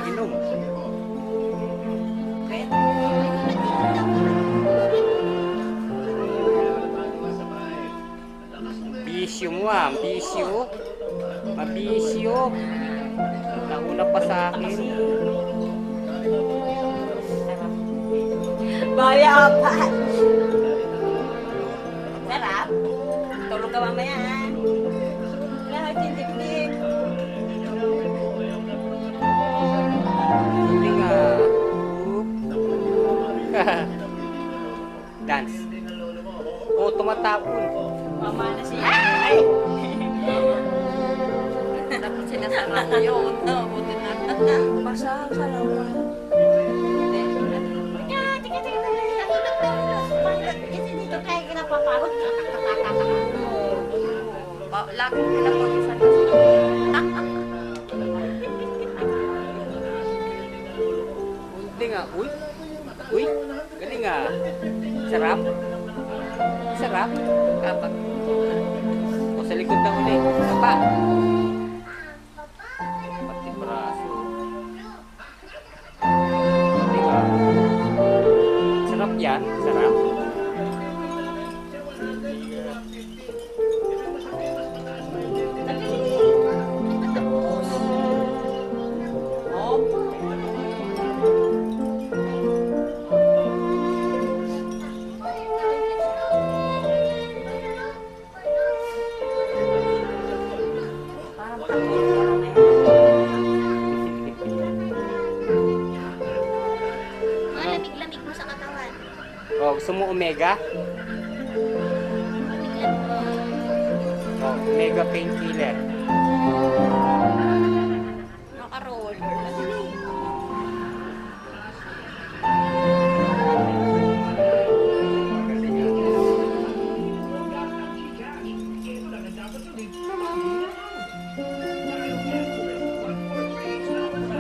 Inom. Bisyo mo bisyo. Mabisyo. Nauna pa sa akin. Baya pa. Sarap. Tulog ka mamaya, ha? Lahat yung dibdib. Hindi nga. Dance. O, tumatapon. Mama na siya. Ay! Dapat sinasarap yun. No, buti na. Masarap sa lawan. Kasi dito tayo kinapapagod. Lagi kinapag-isan. Hindi nga. Uy. Uy. Galing nga. Sarap. Sarap. Kapag. O sa likod na uli. Sapa. Pati braso. Hindi nga. Sarap yan. Sarap. Malamig-lamig mo sa katawan. O, gusto mo omega? Lamig-lamig mo. O, omega painkiller. Naka-roll.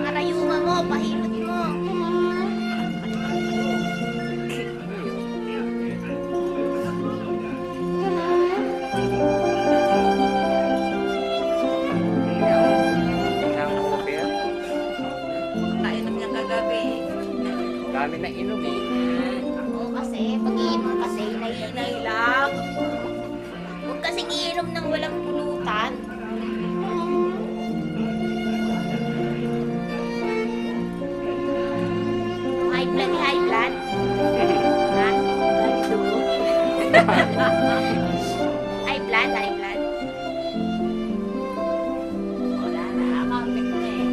Arayuma mo, pahilot mo. Tingnan ko pa. Nainom niya kagabi. Dami na inom eh. Oo, kasi pag-iinom kasi Hinay lang. huwag kasing iinom ng walang pulutan. High blood, high blood. Ha? High blood, high blood. Wala na. Kapit na eh.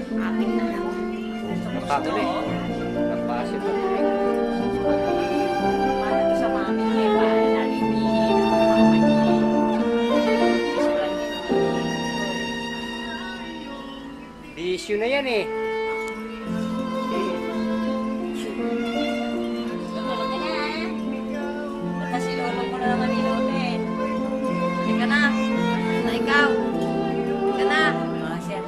Kapit na lang. Napatuloy. Napasituloy. Para to sa mami niya. Para nalibigin. Mama niya. Bisyo na yan eh. Tulog ka na. Basta si lolo mo na naman inutin. Hindi ka na. Na ikaw. Hindi ka na. Siya.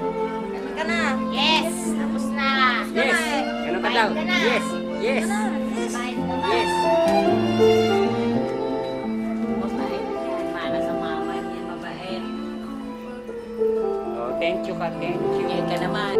Ganun ka na. Yes! Tapos na. Yes. Ganun ka daw. Kain ka na. Yes. Yes. Kain ka na. Yes. Mabait yan. Para sa mama niya. Mabait. Oh, thank you ka. Thank you. Yan ka naman.